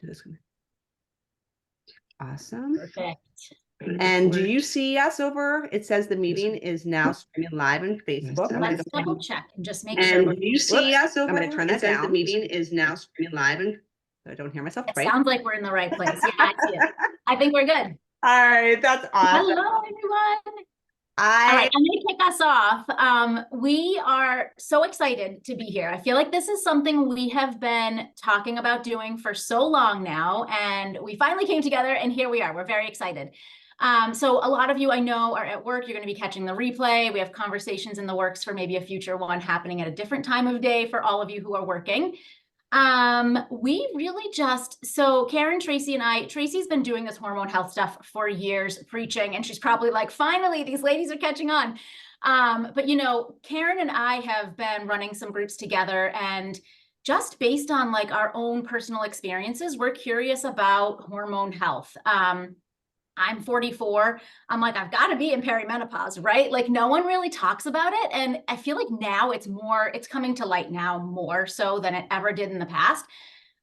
to this one. Awesome. Perfect. And do you see us over? It says the meeting is now streaming live on Facebook. Let's double check and just make And sure. do you see us over? I'm going to turn that down. The meeting meeting is now streaming live, and so I don't hear myself. It Right? sounds like we're in the right place. Yeah, I see it. I think we're good. All right, that's awesome. Hello, everyone. All right, I'm going to kick us off. We are so excited to be here. I feel like this is something we have been talking about doing for so long now, and we finally came together, and here we are. We're very excited. So a lot of you I know are at work. You're going to be catching the replay. We have conversations in the works for maybe a future one happening at a different time of day for all of you who are working. We really so Karen, Tracy, and Tracy's been doing this hormone health stuff for years, preaching, and she's probably like, finally, these ladies are catching on. But you know, Karen and I have been running some groups together, and just based on like our own personal experiences, we're curious about hormone health. I'm 44. I'm like, I've got to be in perimenopause, right? Like no one really talks about it. And I feel like now it's coming to light now more so than it ever did in the past.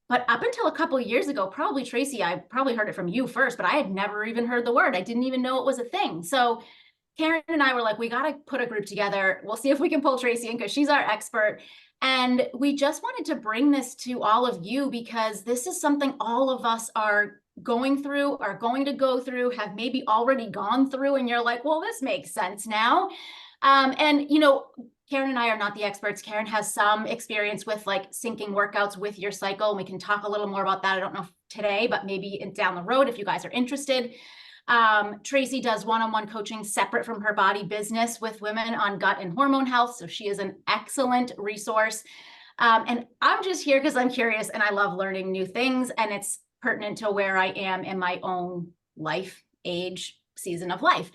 But up until a couple of years ago, probably Tracy, I probably heard it from you first, but I had never even heard the word. I didn't even know it was a thing. So Karen and I were like, we got to put a group together. We'll see if we can pull Tracy in because she's our expert. And we just wanted to bring this to all of you because this is something all of us are going through, are going to go through, have maybe already gone through, and you're like, well, this makes sense now. And you know, Karen and I are not the experts. Karen has some experience with like syncing workouts with your cycle, and we can talk a little more about that. I don't know if today, but maybe down the road if you guys are interested. Tracy does one-on-one coaching separate from her body business with women on gut and hormone health. So she is an excellent resource. And I'm just here because I'm curious and I love learning new things, and it's pertinent to where I am in my own life, age, season of life.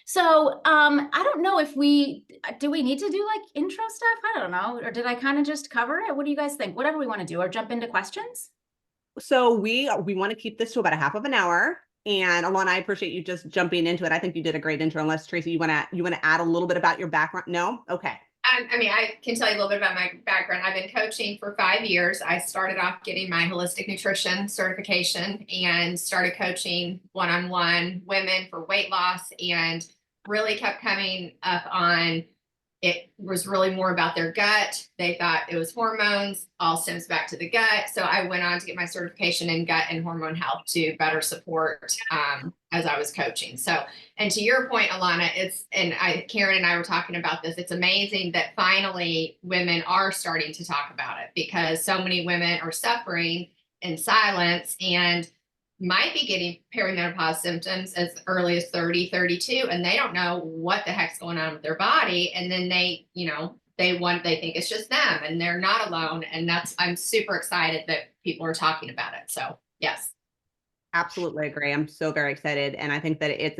So I don't know if do we need to do like intro stuff? I don't know. Or did I kind of just cover it? What do you guys think? Whatever we want to do, or jump into questions. So we want to keep this to about a half of an hour. And Alana, I appreciate you just jumping into it. I think you did a great intro. Unless Tracy, you want to add a little bit about your background? No? Okay. I mean, I can tell you a little bit about my background. I've been coaching for 5 years. I started off getting my holistic nutrition certification and started coaching one-on-one women for weight loss, and really kept coming up on it was really more about their gut. They thought it was hormones, all stems back to the gut. So I went on to get my certification in gut and hormone health to better support as I was coaching. So, and to your point, Alana, Karen and I were talking about this. It's amazing that finally women are starting to talk about it, because so many women are suffering in silence and might be getting perimenopause symptoms as early as 30, 32, and they don't know what the heck's going on with their body. And then they think it's just them and they're not alone. And I'm super excited that people are talking about it. So yes. Absolutely agree. I'm so very excited. And I think that it's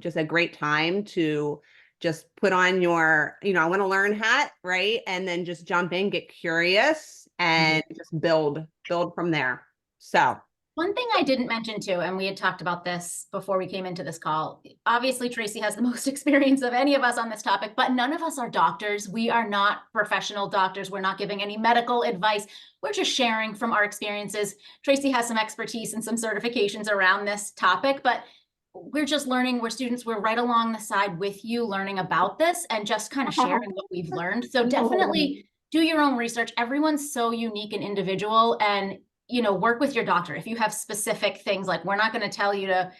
just a great time to just put on your, I want to learn hat, right? And then just jump in, get curious, and just build from there. So one thing I didn't mention too, and we had talked about this before we came into this call, obviously Tracy has the most experience of any of us on this topic, but none of us are doctors. We are not professional doctors. We're not giving any medical advice. We're just sharing from our experiences. Tracy has some expertise and some certifications around this topic, but we're just learning. We're students. We're right along the side with you learning about this and just kind of sharing what we've learned. So definitely do your own research. Everyone's so unique and individual, and work with your doctor. If you have specific things, like we're not going to tell you to,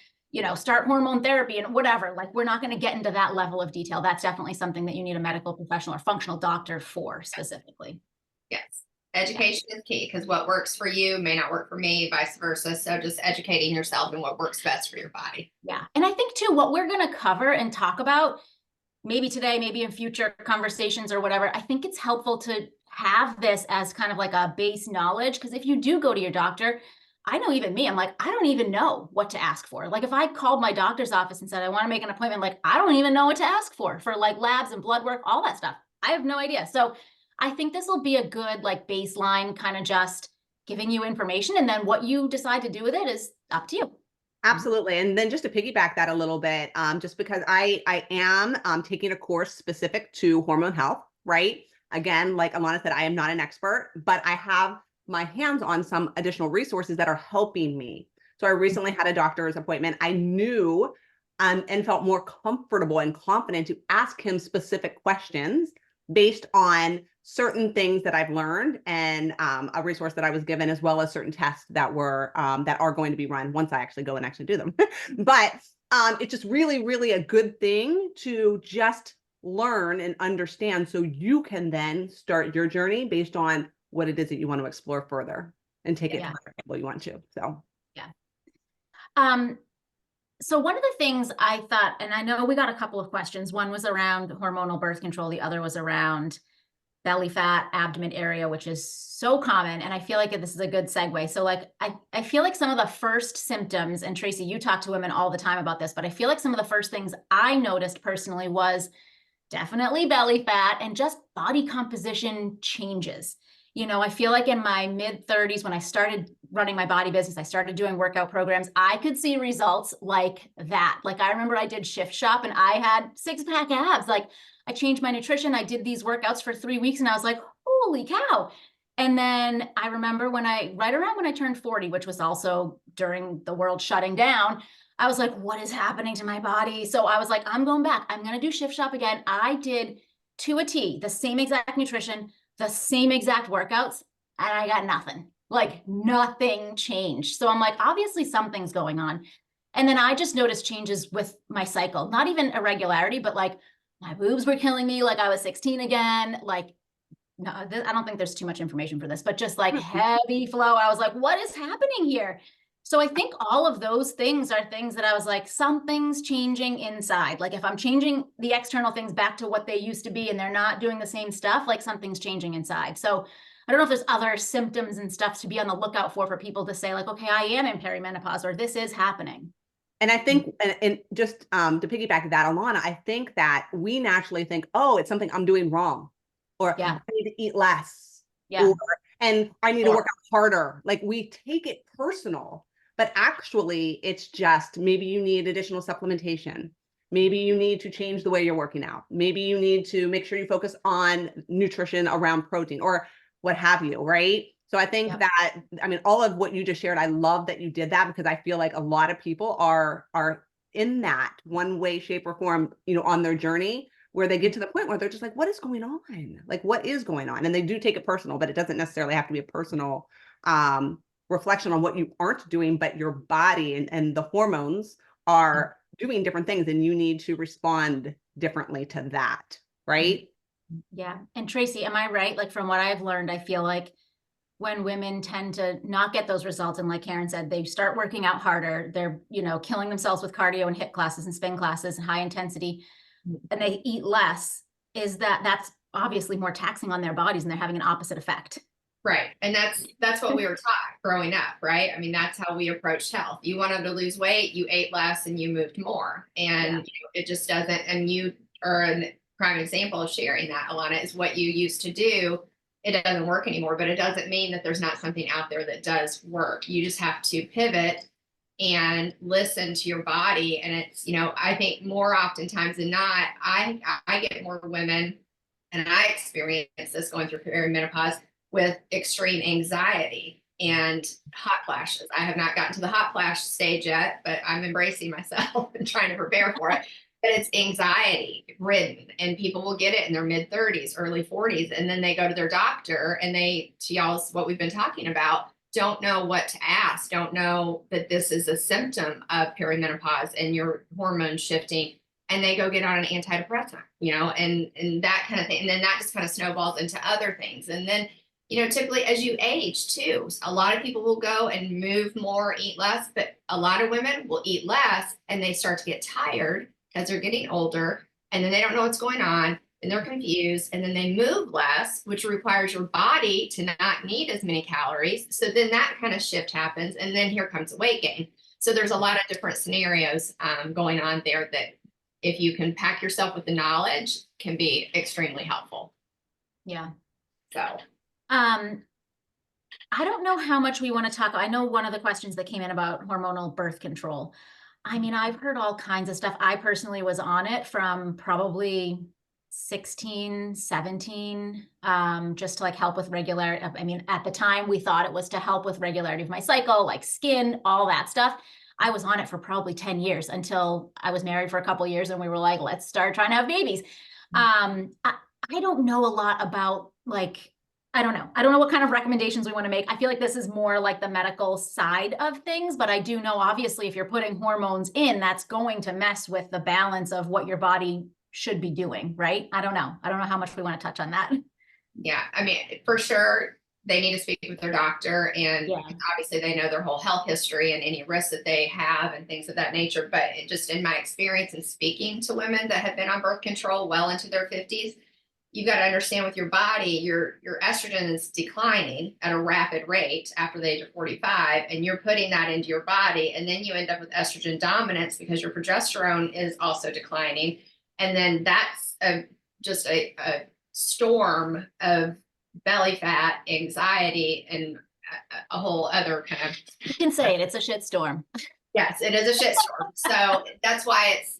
start hormone therapy and whatever, like we're not going to get into that level of detail. That's definitely something that you need a medical professional or functional doctor for specifically. Yes. Education is key, because what works for you may not work for me, vice versa. So just educating yourself and what works best for your body. Yeah. And I think too, what we're going to cover and talk about maybe today, maybe in future conversations or whatever, I think it's helpful to have this as kind of like a base knowledge. Because if you do go to your doctor, I know even me, I'm like, I don't even know what to ask for. Like if I called my doctor's office and said, I want to make an appointment, like, I don't even know what to ask for like labs and blood work, all that stuff. I have no idea. So I think this will be a good like baseline, kind of just giving you information, and then what you decide to do with it is up to you. Absolutely. And then just to piggyback that a little bit, just because I am taking a course specific to hormone health, right? Again, like Alana said, I am not an expert, but I have my hands on some additional resources that are helping me. So I recently had a doctor's appointment. I knew and felt more comfortable and confident to ask him specific questions based on certain things that I've learned and a resource that I was given, as well as certain tests that are going to be run once I actually go and actually do them. But it's just really, really a good thing to just learn and understand, so you can then start your journey based on what it is that you want to explore further and take it to whatever level you want to. So yeah. So one of the things I thought, and I know we got a couple of questions. One was around hormonal birth control. The other was around belly fat, abdomen area, which is so common. And I feel like this is a good segue. So like, I feel like some of the first symptoms, and Tracy, you talk to women all the time about this, but I feel like some of the first things I noticed personally was definitely belly fat and just body composition changes. You know, I feel like in my mid 30s, when I started running my body business, I started doing workout programs, I could see results like that. Like I remember I did Shift Shop and I had 6-pack abs. Like I changed my nutrition. I did these workouts for 3 weeks and I was like, holy cow. And then I remember right around when I turned 40, which was also during the world shutting down, I was like, what is happening to my body? So I was like, I'm going back. I'm going to do Shift Shop again. I did to a T, the same exact nutrition, the same exact workouts, and I got nothing. Like nothing changed. So I'm like, obviously something's going on. And then I just noticed changes with my cycle, not even irregularity, but like my boobs were killing me. Like I was 16 again. Like, no, I don't think there's too much information for this, but just like heavy flow. I was like, what is happening here? So I think all of those things are things that I was like, something's changing inside. Like if I'm changing the external things back to what they used to be and they're not doing the same stuff, like something's changing inside. So I don't know if there's other symptoms and stuff to be on the lookout for people to say like, okay, I am in perimenopause or this is happening. And I think, and just to piggyback that, Alana, I think that we naturally think, oh, it's something I'm doing wrong, or I need to eat less, and I need to work out harder. Like we take it personal. But actually, it's just maybe you need additional supplementation. Maybe you need to change the way you're working out. Maybe you need to make sure you focus on nutrition around protein or what have you, right? So I think that, I mean, all of what you just shared, I love that you did that because I feel like a lot of people are in that one way, shape, or form, you know, on their journey where they get to the point where they're just like, what is going on? Like, what is going on? And they do take it personal, but it doesn't necessarily have to be a personal reflection on what you aren't doing, but your body and the hormones are doing different things and you need to respond differently to that, right? Yeah. And Tracy, am I right? Like from what I've learned, I feel like when women tend to not get those results, and like Karen said, they start working out harder, they're, you know, killing themselves with cardio and HIIT classes and spin classes and high intensity, and they eat less, that's obviously more taxing on their bodies and they're having an opposite effect. Right. And that's what we were taught growing up, right? I mean, that's how we approached health. You wanted to lose weight, you ate less and you moved more. And you know, it just doesn't, and you are a prime example of sharing that, Alana, is what you used to do. It doesn't work anymore, but it doesn't mean that there's not something out there that does work. You just have to pivot and listen to your body. And it's, you know, I think more oftentimes than not, I get more women, and I experience this going through perimenopause, with extreme anxiety and hot flashes. I have not gotten to the hot flash stage yet, but I'm embracing myself and trying to prepare for it. But it's anxiety ridden, and people will get it in their mid 30s, early 40s. And then they go to their doctor and they, to y'all's what we've been talking about, don't know what to ask, don't know that this is a symptom of perimenopause and your hormones shifting. And they go get on an antidepressant, you know, and that kind of thing. And then that just kind of snowballs into other things. And then, you know, typically as you age too, a lot of people will go and move more, eat less, but a lot of women will eat less and they start to get tired as they're getting older, and then they don't know what's going on and they're confused, and then they move less, which requires your body to not need as many calories. So then that kind of shift happens, and then here comes the weight gain. So there's a lot of different scenarios going on there that if you can pack yourself with the knowledge can be extremely helpful. Yeah. So I don't know how much we want to talk. I know one of the questions that came in about hormonal birth control. I mean, I've heard all kinds of stuff. I personally was on it from probably 16, 17, just to like help with regularity. I mean, at the time we thought it was to help with regularity of my cycle, like skin, all that stuff. I was on it for probably 10 years until I was married for a couple of years and we were like, let's start trying to have babies. I don't know a lot about like, I don't know. I don't know what kind of recommendations we want to make. I feel like this is more like the medical side of things, but I do know obviously if you're putting hormones in, that's going to mess with the balance of what your body should be doing, right? I don't know. I don't know how much we want to touch on that. Yeah, I mean, for sure, they need to speak with their doctor, and Yeah. obviously they know their whole health history and any risks that they have and things of that nature. But it just in my experience in speaking to women that have been on birth control well into their 50s, you've got to understand with your body, your estrogen is declining at a rapid rate after the age of 45, and you're putting that into your body, and then you end up with estrogen dominance because your progesterone is also declining. And then that's just a storm of belly fat, anxiety, and a whole other kind of. You can say it. It's a shit storm. Yes, it is a shit storm. So that's why it's,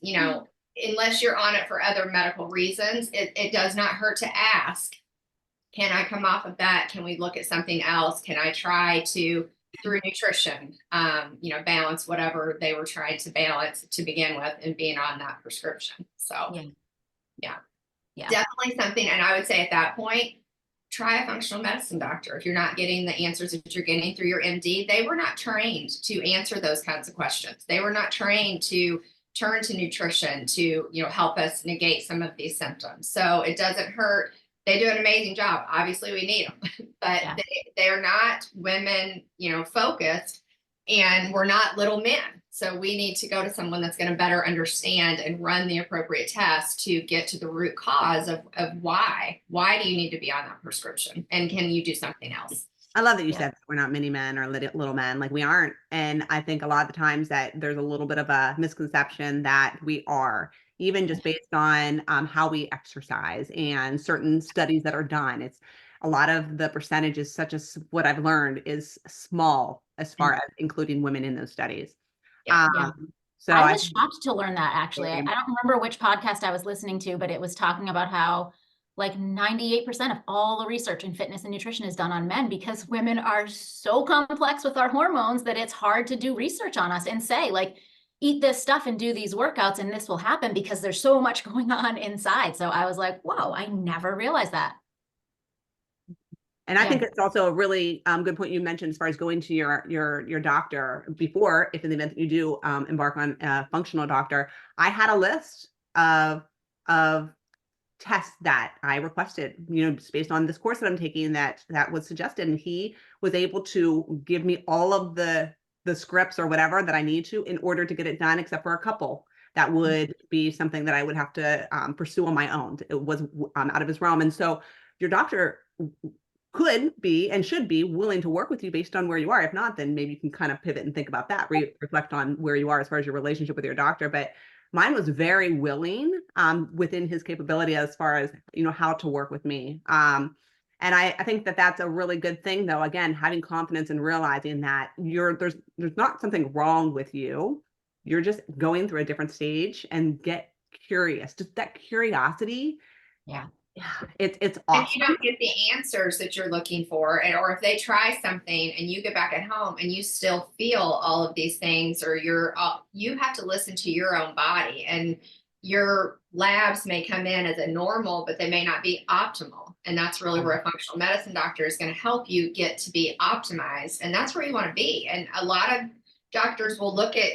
unless you're on it for other medical reasons, it does not hurt to ask, can I come off of that? Can we look at something else? Can I try to, through nutrition, balance whatever they were trying to balance to begin with and being on that prescription. So yeah, definitely something. And I would say at that point, try a functional medicine doctor. If you're not getting the answers that you're getting through your MD, they were not trained to answer those kinds of questions. They were not trained to turn to nutrition to, help us negate some of these symptoms. So it doesn't hurt. They do an amazing job. Obviously we need them, but they are not women, focused, and we're not little men. So we need to go to someone that's going to better understand and run the appropriate tests to get to the root cause of why do you need to be on that prescription? And can you do something else? I love that you said that we're not mini men or little men, like we aren't. And I think a lot of the times that there's a little bit of a misconception that we are, even just based on how we exercise and certain studies that are done. It's a lot of the percentages, such as what I've learned, is small as far as including women in those studies. So I was shocked to learn that, actually. I don't remember which podcast I was listening to, but it was talking about how like 98% of all the research in fitness and nutrition is done on men, because women are so complex with our hormones that it's hard to do research on us and say like, eat this stuff and do these workouts and this will happen, because there's so much going on inside. So I was like, whoa, I never realized that. And I think it's also a really good point you mentioned as far as going to your doctor before, if in the event that you do embark on a functional doctor. I had a list of tests that I requested, just based on this course that I'm taking that was suggested, and he was able to give me all of the scripts or whatever that I need to in order to get it done, except for a couple that would be something that I would have to pursue on my own. It was out of his realm. And so your doctor could be and should be willing to work with you based on where you are. If not, then maybe you can kind of pivot and think about that, reflect on where you are as far as your relationship with your doctor. But mine was very willing within his capability as far as, how to work with me. And I think that that's a really good thing, though. Again, having confidence and realizing that there's not something wrong with you. You're just going through a different stage, and get curious. Just that curiosity. Yeah. It's awesome. And you don't get the answers that you're looking for, or if they try something and you get back at home and you still feel all of these things, or you have to listen to your own body, and your labs may come in as a normal, but they may not be optimal. And that's really where a functional medicine doctor is going to help you get to be optimized. And that's where you want to be. And a lot of doctors will look at,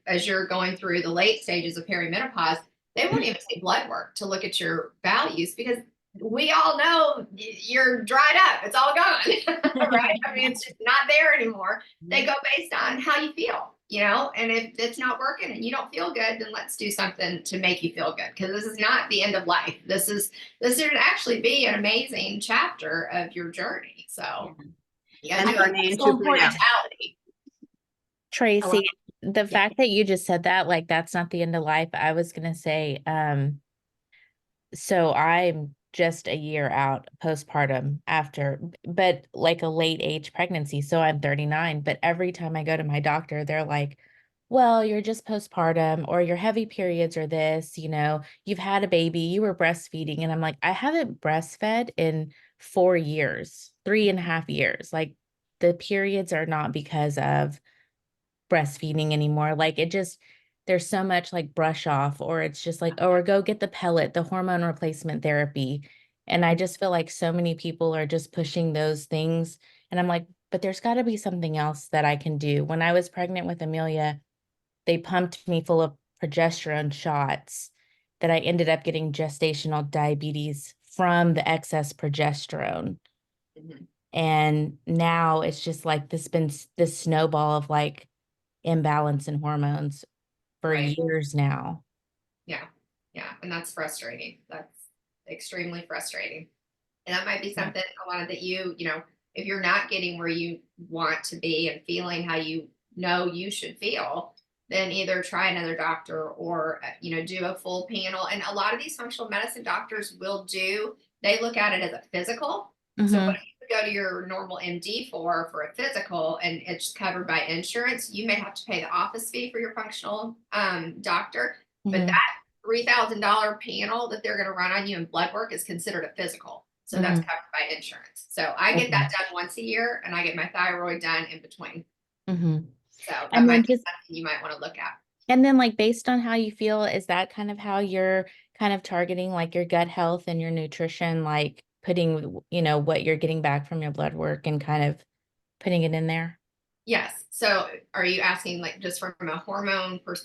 as you're going through the late stages of perimenopause, they won't even take blood work to look at your values, because we all know you're dried up. It's all gone, right? I mean, it's just not there anymore. They go based on how you feel, and if it's not working and you don't feel good, then let's do something to make you feel good. Because this is not the end of life. This should actually be an amazing chapter of your journey. So and our name to mentality. Tracy, the fact that you just said that, like, that's not the end of life. I was going to say, so I'm just a year out postpartum after, but like a late age pregnancy. So I'm 39, but every time I go to my doctor, they're like, well, you're just postpartum or your heavy periods are this, you've had a baby, you were breastfeeding. And I'm like, I haven't breastfed in 4 years, 3.5 years. Like the periods are not because of breastfeeding anymore. Like there's so much like brush off, or it's just like, oh, or go get the pellet, the hormone replacement therapy. And I just feel like so many people are just pushing those things. And I'm like, but there's got to be something else that I can do. When I was pregnant with Amelia, they pumped me full of progesterone shots that I ended up getting gestational diabetes from the excess progesterone. Mhm. And now it's just like this snowball of like imbalance in hormones for Right. years now. Yeah. Yeah. And that's frustrating. That's extremely frustrating. And that might be Yeah. something, Alana, that if you're not getting where you want to be and feeling how you know you should feel, then either try another doctor or, do a full panel. And a lot of these functional medicine doctors they look at it as a physical. So Mhm. what you go to your normal MD for a physical and it's covered by insurance, you may have to pay the office fee for your functional doctor. But Mhm. that $3,000 panel that they're going to run on you in blood work is considered a physical. So that's Mhm. covered by insurance. So I get that done once a year and I get my thyroid done in between. Mhm. So that And might then be just something you might want to look at. and then like based on how you feel, is that kind of how you're kind of targeting like your gut health and your nutrition, like putting, what you're getting back from your blood work and kind of putting it in there? Yes. So are you asking like just from a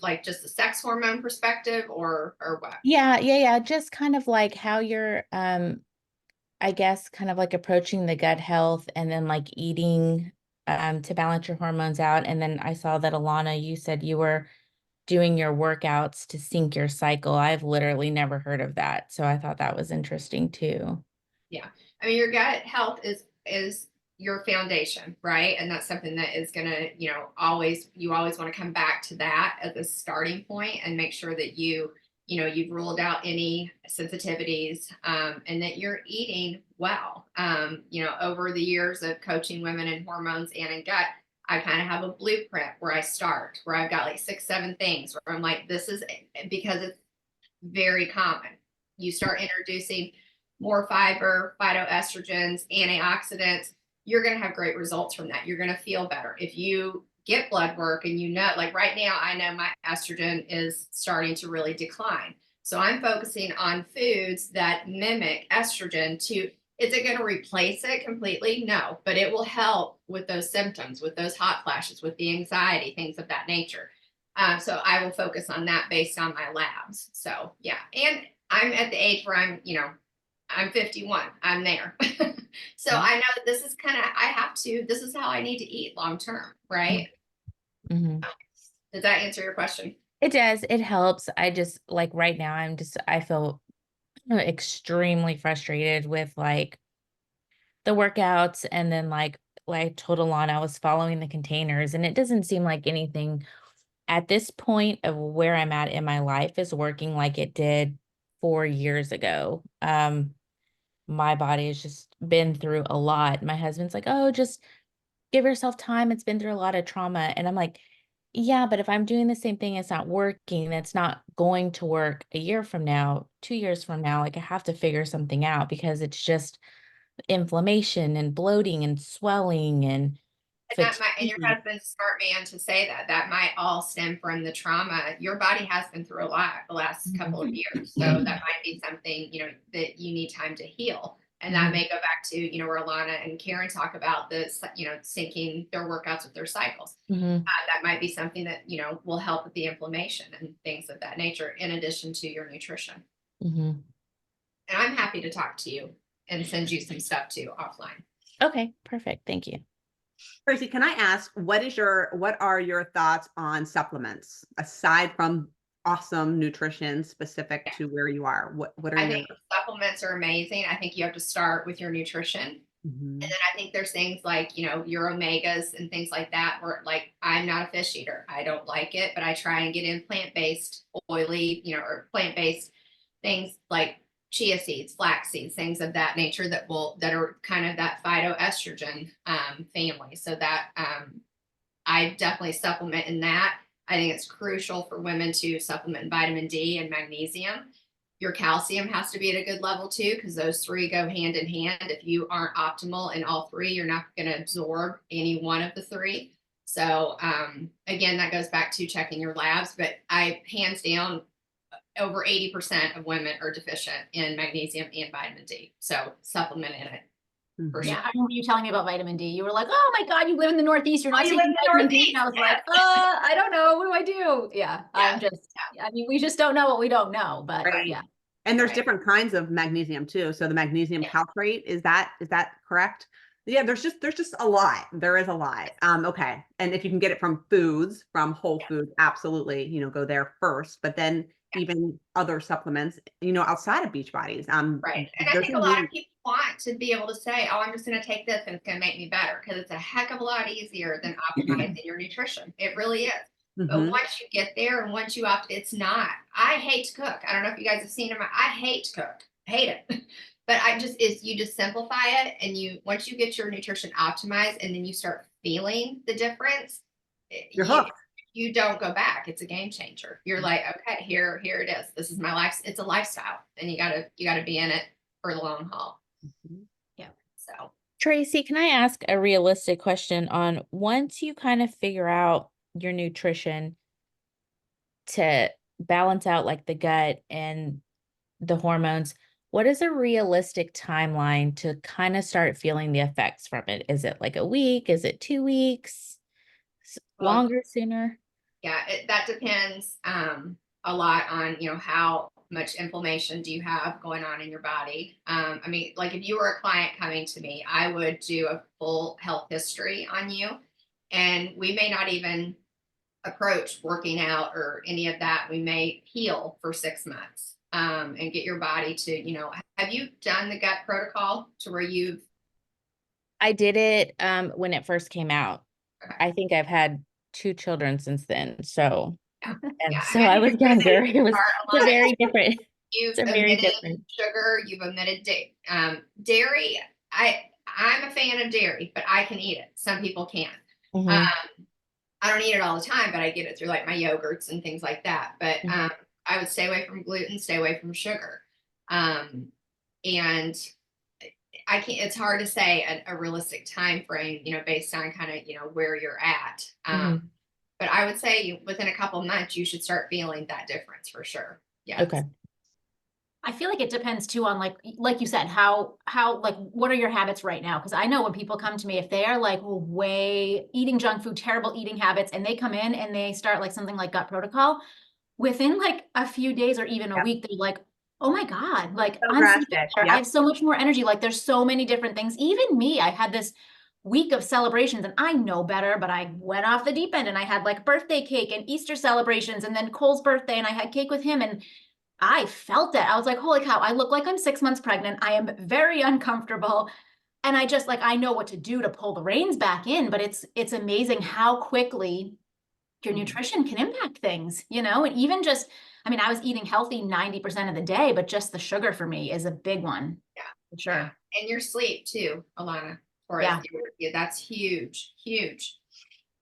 like just a sex hormone perspective or what? Yeah, yeah, yeah. Just kind of like how you're I guess kind of like approaching the gut health and then like eating to balance your hormones out. And then I saw that Alana, you said you were doing your workouts to sync your cycle. I've literally never heard of that. So I thought that was interesting too. Yeah. I mean, your gut health is your foundation, right? And that's something that is going to, you always want to come back to that as a starting point and make sure that you've ruled out any sensitivities and that you're eating well. Over the years of coaching women in hormones and in gut, I kind of have a blueprint where I start, where I've got like 6, 7 things where I'm like, this is because it's very common. You start introducing more fiber, phytoestrogens, antioxidants, you're going to have great results from that. You're going to feel better. If you get blood work and like right now, I know my estrogen is starting to really decline. So I'm focusing on foods that mimic estrogen is it going to replace it completely? No, but it will help with those symptoms, with those hot flashes, with the anxiety, things of that nature. So I will focus on that based on my labs. So yeah. And I'm at the age where I'm 51. I'm there. So I know that this is this is how I need to eat long term, right? Mhm. Does that answer your question? It does. It helps. I just like right now, I feel extremely frustrated with like the workouts and then like I told Alana, I was following the containers and it doesn't seem like anything at this point of where I'm at in my life is working like it did 4 years ago. My body has just been through a lot. My husband's like, oh, just give yourself time. It's been through a lot of trauma. And I'm like, yeah, but if I'm doing the same thing, it's not working. It's not going to work a year from now, 2 years from now. Like I have to figure something out because it's just inflammation and bloating and swelling and And your fatigue. husband's a smart man to say that might all stem from the trauma. Your body has been through a lot the last couple of years. So that might be something, that you need time to heal. And that may go back to, where Alana and Karen talk about this, syncing their workouts with their cycles. Mhm. That might be something that, will help with the inflammation and things of that nature, in addition to your nutrition. Mhm. And I'm happy to talk to you and send you some stuff too offline. Okay, perfect. Thank you. Tracy, can I ask what are your thoughts on supplements aside from awesome nutrition specific to where you are? What are I your think supplements are amazing. I think you have to start with your nutrition. Mhm. And then I think there's things like, your omegas and things like that, where like I'm not a fish eater. I don't like it, but I try and get in plant-based oily, or plant-based things like chia seeds, flax seeds, things of that nature that are kind of that phytoestrogen family. So that I definitely supplement in that. I think it's crucial for women to supplement vitamin D and magnesium. Your calcium has to be at a good level too, because those three go hand in hand. If you aren't optimal in all three, you're not going to absorb any one of the three. So again, that goes back to checking your labs, but I hands down over 80% of women are deficient in magnesium and vitamin D. So supplement in it. For Yeah, sure. I remember you telling me about vitamin D. You were like, "Oh my God, you live in the Northeast. You're not you taking live in the vitamin D." Northeast, And I was yeah. like, I don't know. What do I do?" Yeah, I'm just, I mean, we just don't know what we don't know, but Right. yeah. And there's Right. different kinds of magnesium too. So the magnesium calcium, is that correct? Yeah, there's just a lot. There is a lot. Okay. And if you can get it from foods, from whole foods, absolutely, go there first. But then even other supplements, outside of Beachbodies. Right. And I think a lot of people want to be able to say, oh, I'm just going to take this and it's going to make me better, because it's a heck of a lot easier than optimizing your nutrition. It really is. But once you get there and once you it's not. I hate to cook. I don't know if you guys have seen it. I hate to cook. I hate it. But you just simplify it, and once you get your nutrition optimized and then you start feeling the difference, You're hooked. You don't go back. It's a game changer. You're like, okay, here it is. This is my life. It's a lifestyle, and you gotta be in it for the long haul. Yeah. So Tracy, can I ask a realistic question on, once you kind of figure out your nutrition to balance out like the gut and the hormones, what is a realistic timeline to kind of start feeling the effects from it? Is it like a week? Is it 2 weeks? Longer, sooner? yeah, that depends a lot on, how much inflammation do you have going on in your body. I mean, like if you were a client coming to me, I would do a full health history on you, and we may not even approach working out or any of that. We may heal for 6 months and get your body to, have you done the gut protocol to where I did it when it first came out. Okay. I think I've had 2 children since then. So, Yeah. so I was younger. It was It's very different. You've It's very omitted different. sugar. You've omitted dairy. I'm a fan of dairy, but I can eat it. Some people can't. Mhm. I don't eat it all the time, but I get it through like my yogurts and things like that. But I would stay away from gluten, stay away from sugar. And I can't, it's hard to say a realistic time frame, based on kind of, where you're at. But I would say within a couple months, you should start feeling that difference for sure. Yeah. Okay. I feel like it depends too on like you said, how like what are your habits right now? Because I know when people come to me, if they are like way eating junk food, terrible eating habits, and they come in and they start like something like gut protocol, within like a few days or even a week, they're like, oh my God, like I'm so better. I have so much more energy. Like there's so many different things. Even me, I had this week of celebrations and I know better, but I went off the deep end and I had like birthday cake and Easter celebrations and then Cole's birthday and I had cake with him and I felt it. I was like, holy cow, I look like I'm 6 months pregnant. I am very uncomfortable. And I just I know what to do to pull the reins back in, but it's amazing how quickly your nutrition can impact things, and even just, I mean, I was eating healthy 90% of the day, but just the sugar for me is a big one. Yeah. For sure. Yeah. And your sleep too, Alana. Yeah. That's huge, huge.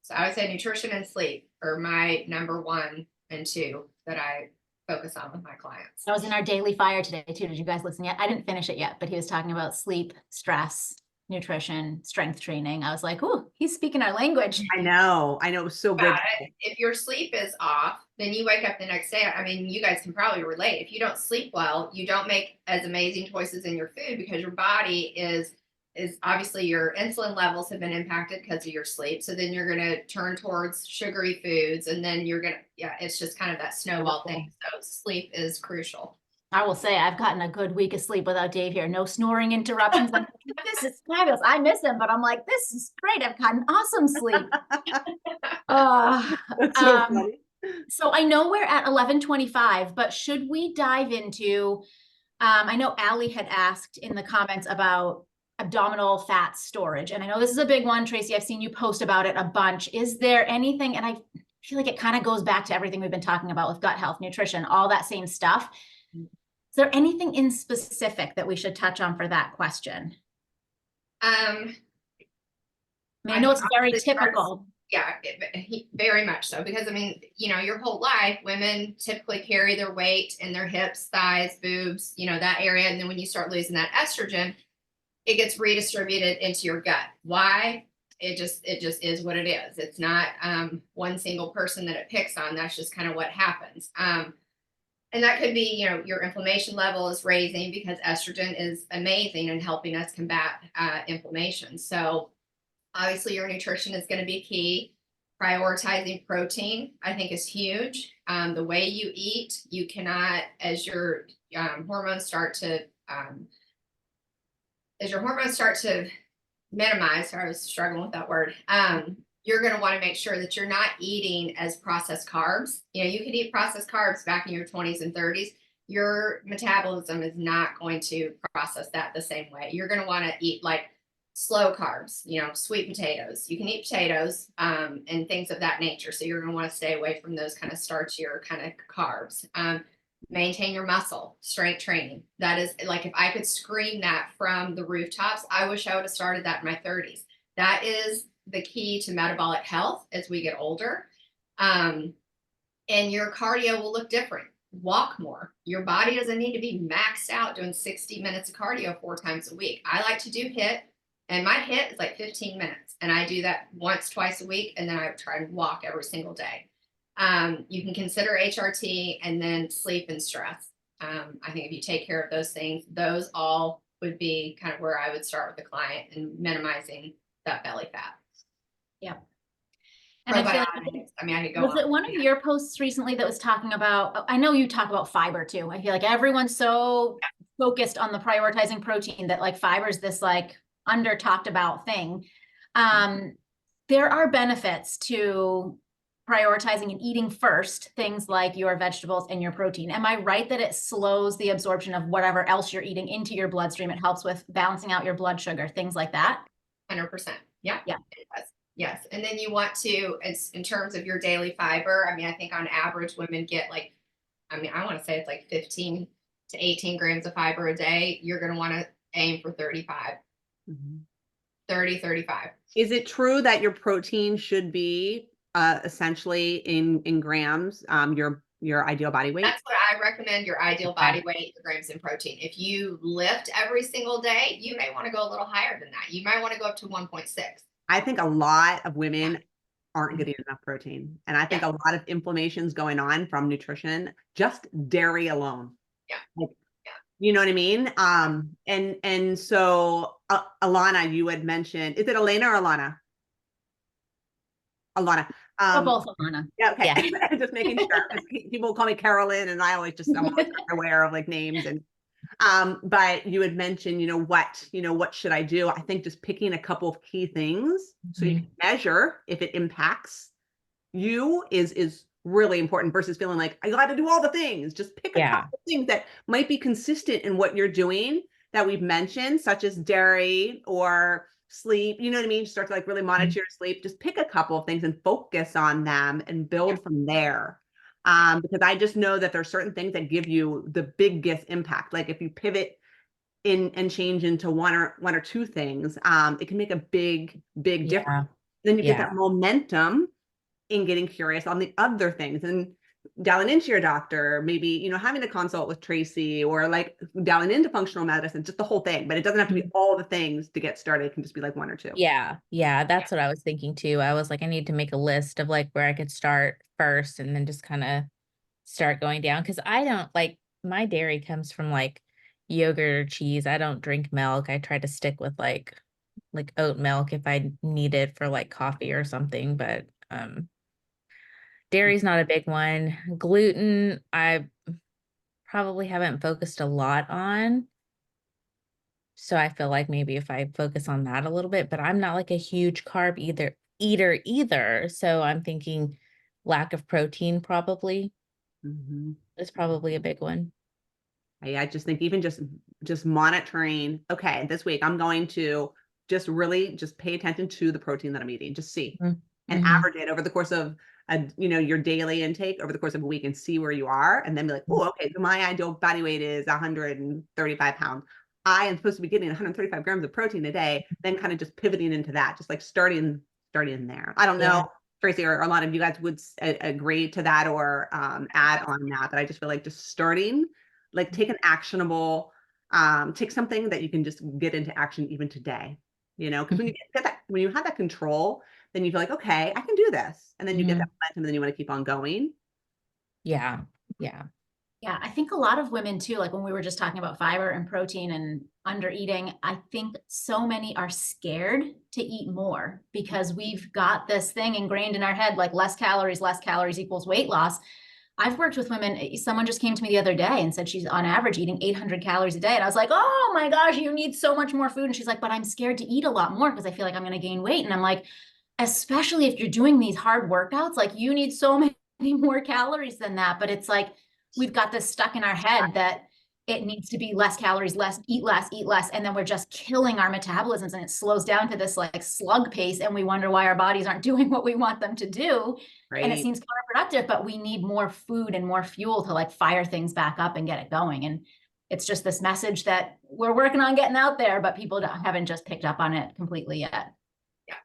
So I would say nutrition and sleep are my number 1 and 2 that I focus on with my clients. I was in our daily fire today too. Did you guys listen yet? I didn't finish it yet, but he was talking about sleep, stress, nutrition, strength training. I was like, oh, he's speaking our language. I know. It was so good. If your sleep is off, then you wake up the next day. I mean, you guys can probably relate. If you don't sleep well, you don't make as amazing choices in your food, because your body is obviously your insulin levels have been impacted because of your sleep. So then you're going to turn towards sugary foods, and then it's just kind of that snowball thing. So sleep is crucial. I will say I've gotten a good week of sleep without Dave here. No snoring interruptions. Like, this is fabulous. I miss him, but I'm like, this is great. I've gotten awesome sleep. That's so funny. So I know we're at 11:25, but should we dive into, I know Allie had asked in the comments about abdominal fat storage. And I know this is a big one, Tracy. I've seen you post about it a bunch. Is there anything, and I feel like it kind of goes back to everything we've been talking about with gut health, nutrition, all that same stuff. Is there anything in specific that we should touch on for that question? I know it's very typical. Yeah, very much so. Because I mean, your whole life, women typically carry their weight in their hips, thighs, boobs, that area. And then when you start losing that estrogen, it gets redistributed into your gut. Why? It just is what it is. It's not one single person that it picks on. That's just kind of what happens. And that could be, your inflammation level is raising, because estrogen is amazing in helping us combat inflammation. So obviously your nutrition is going to be key. Prioritizing protein, I think, is huge. The way you eat, you cannot, as your hormones start to minimize, sorry, I was struggling with that word. You're going to want to make sure that you're not eating as processed carbs. You could eat processed carbs back in your 20s and 30s. Your metabolism is not going to process that the same way. You're going to want to eat like slow carbs, sweet potatoes. You can eat potatoes and things of that nature. So you're going to want to stay away from those kind of starchier kind of carbs. Maintain your muscle, strength training. That is, like, if I could scream that from the rooftops, I wish I would have started that in my 30s. That is the key to metabolic health as we get older. And your cardio will look different. Walk more. Your body doesn't need to be maxed out doing 60 minutes of cardio 4 times a week. I like to do HIIT, and my HIIT is like 15 minutes. And I do that once, twice a week. And then I try and walk every single day. You can consider HRT, and then sleep and stress. I think if you take care of those things, those all would be kind of where I would start with the client, and minimizing that belly fat. Yeah. And I feel like, I mean, I could go was on. it one of your posts recently that was talking about, I know you talk about fiber too. I feel like everyone's so focused on the prioritizing protein that like fiber is this like under talked about thing. There are benefits to prioritizing and eating first things like your vegetables and your protein. Am I right that it slows the absorption of whatever else you're eating into your bloodstream? It helps with balancing out your blood sugar, things like that? 100%. Yeah. Yeah. It does. Yes. And then you want to, in terms of your daily fiber, I mean, I think on average women get like, I want to say it's like 15 to 18 grams of fiber a day. You're going to want to aim for 35. 30, 35. Is it true that your protein should be essentially in grams, your ideal body weight? That's what I recommend. Your ideal body weight, the grams in protein. If you lift every single day, you may want to go a little higher than that. You might want to go up to 1.6. I think a lot of women aren't getting enough protein. And I think a lot of inflammation's going on from nutrition, just dairy alone. Yeah. Like, you know what I mean? And so Alana, you had mentioned, is it Elena or Alana? Alana. Or both, Alana. Yeah, okay. Yeah. Just making sure. People call me Carolyn, and I always just, I'm always aware of like names. And but you had mentioned, what should I do? I think just picking a couple of key things so you can measure if it impacts you is really important, versus feeling like I got to do all the things. Just pick a couple of things that might be consistent in what you're doing that we've mentioned, such as dairy or sleep. You know what I mean? Start to like really monitor your sleep. Just pick a couple of things and focus on them and build from there. Because I just know that there's certain things that give you the biggest impact. Like if you pivot in and change into one or two things, it can make a big difference. Then you get that momentum in getting curious on the other things and dialing into your doctor, maybe, having a consult with Tracy, or like dialing into functional medicine, just the whole thing. But it doesn't have to be all the things to get started. It can just be like one or two. Yeah. That's what I was thinking too. I was like, I need to make a list of like where I could start first, and then just kind of start going down. Cause I don't like, my dairy comes from like yogurt or cheese. I don't drink milk. I try to stick with like oat milk if I need it for like coffee or something. But dairy's not a big one. Gluten, I probably haven't focused a lot on. So I feel like maybe if I focus on that a little bit, but I'm not like a huge carb eater either. So I'm thinking lack of protein probably is probably a big one. I just think even just monitoring, okay, this week I'm going to just really just pay attention to the protein that I'm eating, just see and average it over the course of your daily intake over the course of a week, and see where you are, and then be like, oh, okay, so my ideal body weight is 135 pounds. I am supposed to be getting 135 grams of protein a day, then kind of just pivoting into that, just like starting there. I don't know Tracy or a lot of you guys would agree to that or add on that. But I just feel like just starting, like take an actionable, take something that you can just get into action even today. You know, because when you get that, when you have that control, then you feel like, okay, I can do this, and then you get that momentum, and then you want to keep on going. Yeah, yeah. Yeah, I think a lot of women too, like when we were just talking about fiber and protein and under eating, I think so many are scared to eat more because we've got this thing ingrained in our head, like less calories equals weight loss. I've worked with women. Someone just came to me the other day and said she's on average eating 800 calories a day. And I was like, oh my gosh, you need so much more food. And she's like, but I'm scared to eat a lot more because I feel like I'm going to gain weight. And I'm like, especially if you're doing these hard workouts, like you need so many more calories than that. But it's like, we've got this stuck in our head that it needs to be less calories, eat less. And then we're just killing our metabolisms and it slows down to this like slug pace. And we wonder why our bodies aren't doing what we want them to do. Right. And it seems counterproductive, but we need more food and more fuel to like fire things back up and get it going. And it's just this message that we're working on getting out there, but people haven't just picked up on it completely yet. Yeah.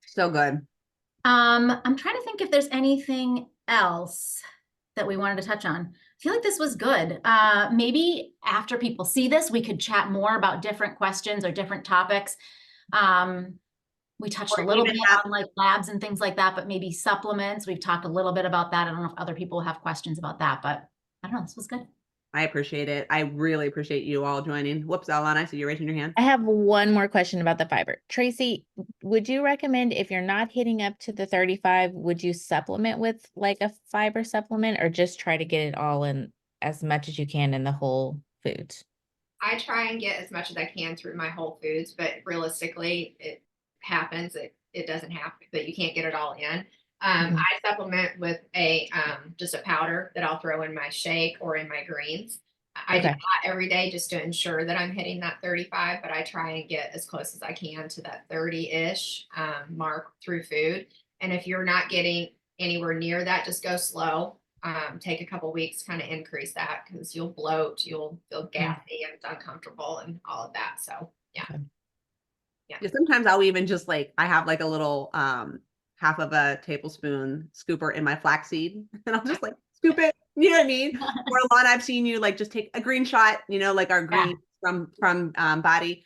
So good. I'm trying to think if there's anything else that we wanted to touch on. I feel like this was good. Maybe after people see this, we could chat more about different questions or different topics. We touched a little bit on like labs and things like that, but maybe supplements. We've talked a little bit about that. I don't know if other people have questions about that, but I don't know. This was good. I appreciate it. I really appreciate you all joining. Whoops, Alana, so you're raising your hand. I have one more question about the fiber. Tracy, would you recommend if you're not hitting up to the 35, would you supplement with like a fiber supplement or just try to get it all in as much as you can in the whole foods? I try and get as much as I can through my whole foods, but realistically it happens. It doesn't happen, but you can't get it all in. I supplement with a just a powder that I'll throw in my shake or in my greens. I do that every day just to ensure that I'm hitting that 35, but I try and get as close as I can to that 30-ish mark through food. And if you're not getting anywhere near that, just go slow. Take a couple weeks, kind of increase that because you'll bloat, you'll feel gassy and uncomfortable and all of that. So yeah. Yeah, sometimes I'll even just like, I have like a little half of a tablespoon scooper in my flaxseed and I'll just like scoop it, you know what I mean? Or a lot I've seen you like just take a green shot, you know, like our green from Body.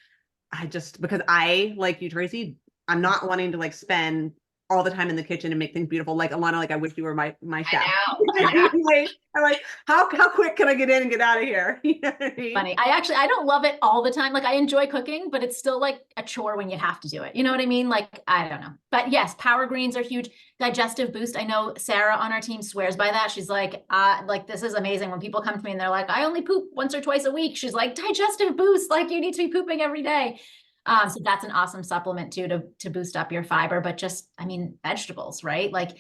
I just, because I, like you, Tracy, I'm not wanting to like spend all the time in the kitchen and make things beautiful. Like Alana, like I wish you were my chef. I know. I'm like, how quick can I get in and get out of here? You know what I mean? Funny. I don't love it all the time. Like I enjoy cooking, but it's still like a chore when you have to do it. You know what I mean? Like, I don't know. But yes, power greens are huge. Digestive boost. I know Sarah on our team swears by that. She's like this is amazing. When people come to me and they're like, I only poop once or twice a week. She's like, digestive boost. Like you need to be pooping every day. So that's an awesome supplement too, to boost up your fiber, but just, I mean, vegetables, right? Like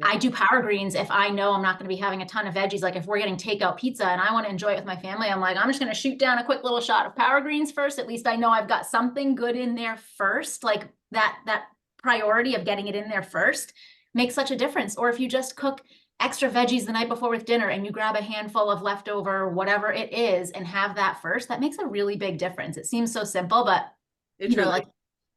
I do power greens. If I know I'm not going to be having a ton of veggies, like if we're getting takeout pizza and I want to enjoy it with my family, I'm like, I'm just going to shoot down a quick little shot of power greens first. At least I know I've got something good in there first. Like that priority of getting it in there first makes such a difference. Or if you just cook extra veggies the night before with dinner and you grab a handful of leftover, whatever it is, and have that first, that makes a really big difference. It seems so simple, but you know, like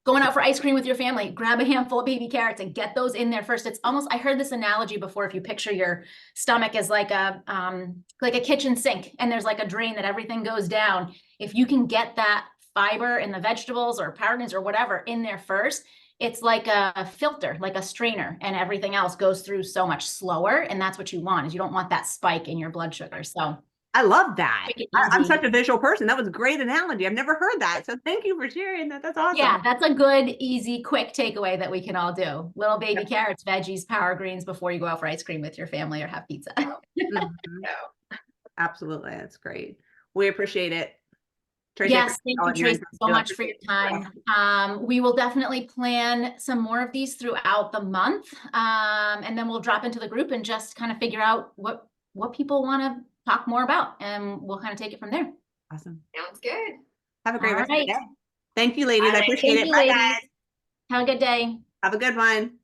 going out for ice cream with your family, grab a handful of baby carrots and get those in there first. It's almost, I heard this analogy before. If you picture your stomach as like a kitchen sink and there's like a drain that everything goes down. If you can get that fiber in the vegetables or power greens or whatever in there first, it's like a filter, like a strainer, and everything else goes through so much slower. And that's what you want, is you don't want that spike in your blood sugar. So I love that. I'm such a visual person. That was a great analogy. I've never heard that. So thank you for sharing that. That's awesome. Yeah, that's a good, easy, quick takeaway that we can all do. Little baby carrots, veggies, power greens before you go out for ice cream with your family or have pizza. Absolutely. That's great. We appreciate it. Tracy, yes, thank you, Tracy, so much for your time. We will definitely plan some more of these throughout the month. And then we'll drop into the group and just kind of figure out what people want to talk more about, and we'll kind of take it from there. Awesome. Sounds good. Have a great rest of the day. Thank you, ladies. I appreciate it. Bye, guys. Have a good day. Have a good one.